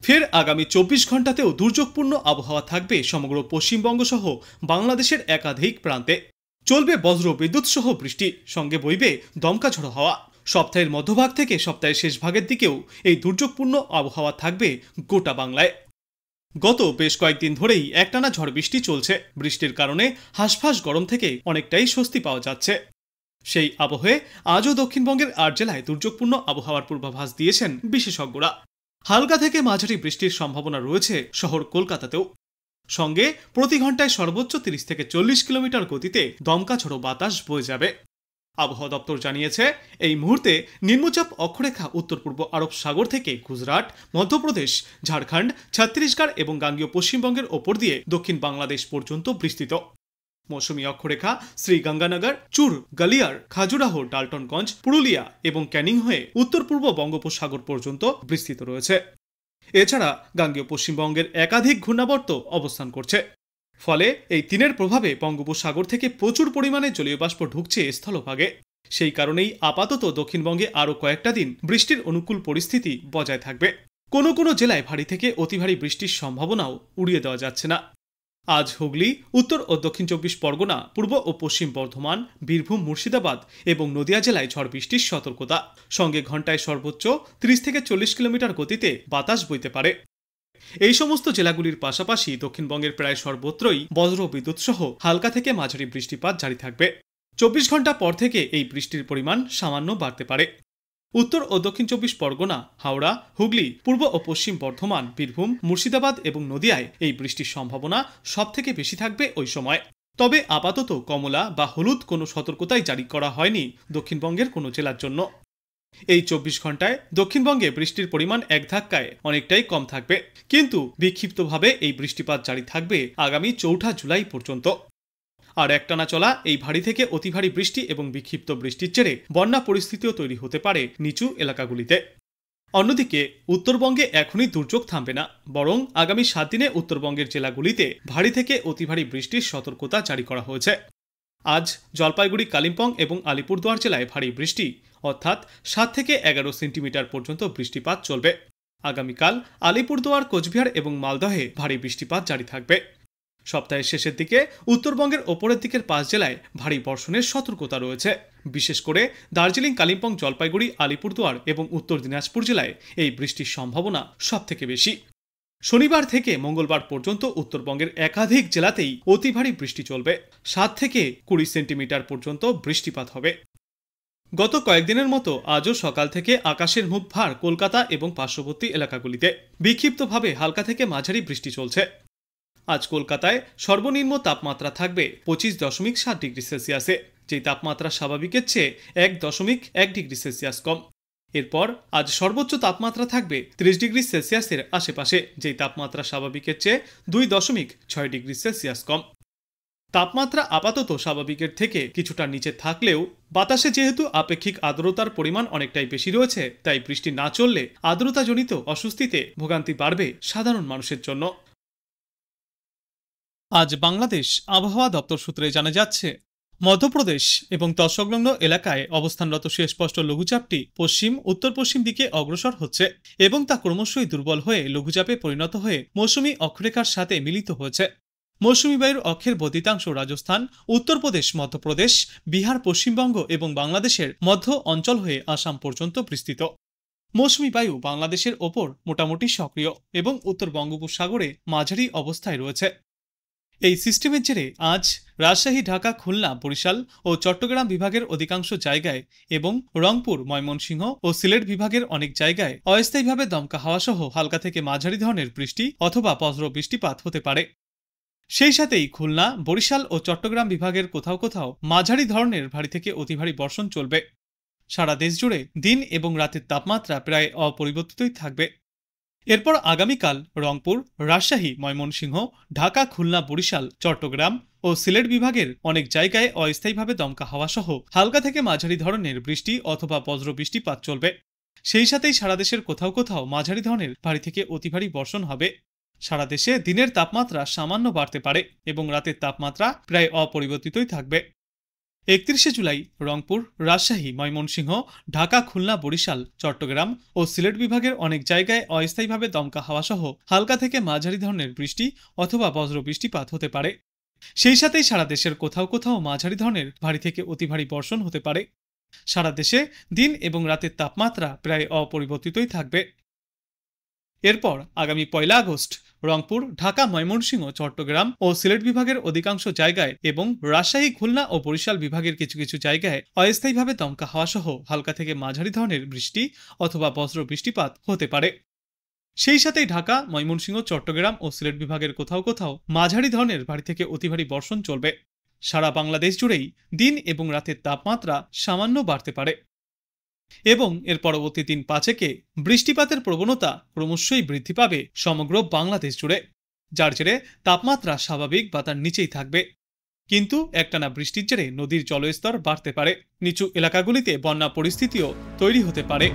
ফের আগামী 24 ঘন্টাতেও দুর্যোগপূর্ণ আবহাওয়া থাকবে সমগ্র পশ্চিমবঙ্গ সহ বাংলাদেশের একাধিক প্রান্তে। চলবে বজ্র বিদ্যুৎ সহ বৃষ্টি, সঙ্গে বইবে দমকা ঝড়ো হাওয়া। সপ্তাহের মধ্যভাগ থেকে সপ্তাহের শেষ ভাগের দিকেও এই দুর্যোগপূর্ণ আবহাওয়া থাকবে গোটা বাংলায়। গত বেশ কয়েকদিন ধরেই একটানা ঝড় বৃষ্টি চলছে। বৃষ্টির কারণে হাঁসফাঁস গরম থেকে অনেকটাই স্বস্তি পাওয়া যাচ্ছে। সেই আবহে আজও দক্ষিণবঙ্গের 8 জেলায় দুর্যোগপূর্ণ আবহাওয়ার পূর্বাভাস দিয়েছেন বিশেষজ্ঞরা। হালকা থেকে মাঝারি বৃষ্টির সম্ভাবনা রয়েছে শহর কলকাতাতেও। সঙ্গে প্রতি ঘন্টায় সর্বোচ্চ 30 থেকে 40 কিলোমিটার গতিতে দমকা ঝড়ো বাতাস বয়ে যাবে। আবহাওয়া দপ্তর জানিয়েছে, এই মুহূর্তে নিম্নচাপ অক্ষরেখা উত্তর পূর্ব আরব সাগর থেকে গুজরাট, মধ্যপ্রদেশ, ঝাড়খণ্ড, ছত্তিশগড় এবং গাঙ্গেয় পশ্চিমবঙ্গের ওপর দিয়ে দক্ষিণ বাংলাদেশ পর্যন্ত বিস্তৃত। মৌসুমী অক্ষরেখা শ্রীগঙ্গানগর, চুর, গালিয়ার, খাজুরাহো, ডাল্টনগঞ্জ, পুরুলিয়া এবং ক্যানিং হয়ে উত্তর পূর্ব বঙ্গোপসাগর পর্যন্ত বিস্তৃত রয়েছে। এছাড়া গাঙ্গেয় পশ্চিমবঙ্গের একাধিক ঘূর্ণাবর্ত অবস্থান করছে। ফলে এই তিনের প্রভাবে বঙ্গোপসাগর থেকে প্রচুর পরিমাণে জলীয় বাষ্প ঢুকছে স্থলভাগে। সেই কারণেই আপাতত দক্ষিণবঙ্গে আরও কয়েকটা দিন বৃষ্টির অনুকূল পরিস্থিতি বজায় থাকবে। কোনো কোনো জেলায় ভারী থেকে অতি ভারী বৃষ্টির সম্ভাবনাও উড়িয়ে দেওয়া যাচ্ছে না। আজ হুগলি, উত্তর ও দক্ষিণ 24 পরগনা, পূর্ব ও পশ্চিম বর্ধমান, বীরভূম, মুর্শিদাবাদ এবং নদিয়া জেলায় ঝড় বৃষ্টির সতর্কতা। সঙ্গে ঘন্টায় সর্বোচ্চ 30 থেকে 40 কিলোমিটার গতিতে বাতাস বইতে পারে। এই সমস্ত জেলাগুলির পাশাপাশি দক্ষিণবঙ্গের প্রায় সর্বত্রই বজ্র বিদ্যুৎ সহ হালকা থেকে মাঝারি বৃষ্টিপাত জারি থাকবে। 24 ঘন্টা পর থেকে এই বৃষ্টির পরিমাণ সামান্য বাড়তে পারে। উত্তর ও দক্ষিণ 24 পরগনা, হাওড়া, হুগলি, পূর্ব ও পশ্চিম বর্ধমান, বীরভূম, মুর্শিদাবাদ এবং নদিয়ায় এই বৃষ্টির সম্ভাবনা সবথেকে বেশি থাকবে ওই সময়। তবে আপাতত কমলা বা হলুদ কোনো সতর্কতাই জারি করা হয়নি দক্ষিণবঙ্গের কোনো জেলার জন্য। এই 24 ঘন্টায় দক্ষিণবঙ্গে বৃষ্টির পরিমাণ এক ধাক্কায় অনেকটাই কম থাকবে, কিন্তু বিক্ষিপ্তভাবে এই বৃষ্টিপাত জারি থাকবে আগামী 4 জুলাই পর্যন্ত। আর একটানা চলা এই ভারী থেকে অতি ভারী বৃষ্টি এবং বিক্ষিপ্ত বৃষ্টির জেরে বন্যা পরিস্থিতিও তৈরি হতে পারে নিচু এলাকাগুলিতে। অন্যদিকে উত্তরবঙ্গে এখনই দুর্যোগ থামবে না, বরং আগামী 7 দিনে উত্তরবঙ্গের জেলাগুলিতে ভারী থেকে অতি ভারী বৃষ্টির সতর্কতা জারি করা হয়েছে। আজ জলপাইগুড়ি, কালিম্পং এবং আলিপুরদুয়ার জেলায় ভারী বৃষ্টি অর্থাৎ 7 থেকে 11 সেন্টিমিটার পর্যন্ত বৃষ্টিপাত চলবে। আগামীকাল আলিপুরদুয়ার, কোচবিহার এবং মালদহে ভারী বৃষ্টিপাত জারি থাকবে। সপ্তাহের শেষের দিকে উত্তরবঙ্গের ওপরের দিকের 5 জেলায় ভারী বর্ষণের সতর্কতা রয়েছে। বিশেষ করে দার্জিলিং, কালিম্পং, জলপাইগুড়ি, আলিপুরদুয়ার এবং উত্তর দিনাজপুর জেলায় এই বৃষ্টির সম্ভাবনা সবথেকে বেশি। শনিবার থেকে মঙ্গলবার পর্যন্ত উত্তরবঙ্গের একাধিক জেলাতেই অতি ভারী বৃষ্টি চলবে। 7 থেকে 20 সেন্টিমিটার পর্যন্ত বৃষ্টিপাত হবে। গত কয়েকদিনের মতো আজও সকাল থেকে আকাশের মুখ ভার কলকাতা এবং পার্শ্ববর্তী এলাকাগুলিতে। বিক্ষিপ্তভাবে হালকা থেকে মাঝারি বৃষ্টি চলছে। আজ কলকাতায় সর্বনিম্ন তাপমাত্রা থাকবে 25.7 ডিগ্রি সেলসিয়াসে, যেই তাপমাত্রা স্বাভাবিকের চেয়ে 1.1 ডিগ্রি সেলসিয়াস কম। এরপর আজ সর্বোচ্চ তাপমাত্রা থাকবে 30 ডিগ্রি সেলসিয়াসের আশেপাশে, যেই তাপমাত্রা স্বাভাবিকের চেয়ে 2.6 ডিগ্রি সেলসিয়াস কম। তাপমাত্রা আপাতত স্বাভাবিকের থেকে কিছুটা নিচে থাকলেও বাতাসে যেহেতু আপেক্ষিক আর্দ্রতার পরিমাণ অনেকটাই বেশি রয়েছে, তাই বৃষ্টি না চললে আর্দ্রতাজনিত অস্বস্তিতে ভোগান্তি বাড়বে সাধারণ মানুষের জন্য। আজ বাংলাদেশ আবহাওয়া দপ্তর সূত্রে জানা যাচ্ছে, মধ্যপ্রদেশ এবং তৎসংলগ্ন এলাকায় অবস্থানরত সুস্পষ্ট লঘুচাপটি পশ্চিম উত্তর পশ্চিম দিকে অগ্রসর হচ্ছে এবং তা ক্রমশই দুর্বল হয়ে লঘুচাপে পরিণত হয়ে মৌসুমী অক্ষরেখার সাথে মিলিত হয়েছে। মৌসুমী বায়ুর অক্ষের বর্ধিতাংশ রাজস্থান, উত্তরপ্রদেশ, মধ্যপ্রদেশ, বিহার, পশ্চিমবঙ্গ এবং বাংলাদেশের মধ্য অঞ্চল হয়ে আসাম পর্যন্ত বিস্তৃত। মৌসুমী বায়ু বাংলাদেশের ওপর মোটামুটি সক্রিয় এবং উত্তর বঙ্গোপসাগরে মাঝারি অবস্থায় রয়েছে। এই সিস্টেমের জেরে আজ রাজশাহী, ঢাকা, খুলনা, বরিশাল ও চট্টগ্রাম বিভাগের অধিকাংশ জায়গায় এবং রংপুর, ময়মনসিংহ ও সিলেট বিভাগের অনেক জায়গায় অস্থায়ীভাবে দমকা হাওয়া সহ হালকা থেকে মাঝারি ধরনের বৃষ্টি অথবা বজ্র বৃষ্টিপাত হতে পারে। সেই সাথেই খুলনা, বরিশাল ও চট্টগ্রাম বিভাগের কোথাও কোথাও মাঝারি ধরনের ভারী থেকে অতি ভারী বর্ষণ চলবে। সারা দেশ জুড়ে দিন এবং রাতের তাপমাত্রা প্রায় অপরিবর্তিতই থাকবে। এরপর আগামীকাল রংপুর, রাজশাহী, ময়মনসিংহ, ঢাকা, খুলনা, বরিশাল, চট্টগ্রাম ও সিলেট বিভাগের অনেক জায়গায় অস্থায়ীভাবে দমকা হাওয়া সহ হালকা থেকে মাঝারি ধরনের বৃষ্টি অথবা বজ্র বৃষ্টিপাত চলবে। সেই সাথেই সারা দেশের কোথাও কোথাও মাঝারি ধরনের ভারী থেকে অতি ভারী বর্ষণ হবে। সারা দেশে দিনের তাপমাত্রা সামান্য বাড়তে পারে এবং রাতের তাপমাত্রা প্রায় অপরিবর্তিতই থাকবে। 31শে জুলাই রংপুর, রাজশাহী, ময়মনসিংহ, ঢাকা, খুলনা, বরিশাল, চট্টগ্রাম ও সিলেট বিভাগের অনেক জায়গায় অস্থায়ীভাবে দমকা হাওয়া সহ হালকা থেকে মাঝারি ধরনের বৃষ্টি অথবা বজ্র বৃষ্টিপাত হতে পারে। সেই সাথেই সারা দেশের কোথাও কোথাও মাঝারি ধরনের ভারী থেকে অতি ভারী বর্ষণ হতে পারে। সারা দেশে দিন এবং রাতের তাপমাত্রা প্রায় অপরিবর্তিতই থাকবে। এরপর আগামী 1 আগস্ট রংপুর, ঢাকা, ময়মনসিংহ, চট্টগ্রাম ও সিলেট বিভাগের অধিকাংশ জায়গায় এবং রাজশাহী, খুলনা ও বরিশাল বিভাগের কিছু কিছু জায়গায় অস্থায়ীভাবে দমকা হাওয়া সহ হালকা থেকে মাঝারি ধরনের বৃষ্টি অথবা বজ্র বৃষ্টিপাত হতে পারে। সেই সাথেই ঢাকা, ময়মনসিংহ, চট্টগ্রাম ও সিলেট বিভাগের কোথাও কোথাও মাঝারি ধরনের ভারী থেকে অতি ভারী বর্ষণ চলবে। সারা বাংলাদেশ জুড়েই দিন এবং রাতের তাপমাত্রা সামান্য বাড়তে পারে এবং এর পরবর্তী দিন 5 বৃষ্টিপাতের প্রবণতা ক্রমশই বৃদ্ধি পাবে সমগ্র বাংলাদেশ জুড়ে, যার জেরে তাপমাত্রা স্বাভাবিক বা তার নিচেই থাকবে। কিন্তু একটানা বৃষ্টির জেরে নদীর জলস্তর বাড়তে পারে, নিচু এলাকাগুলিতে বন্যা পরিস্থিতিও তৈরি হতে পারে।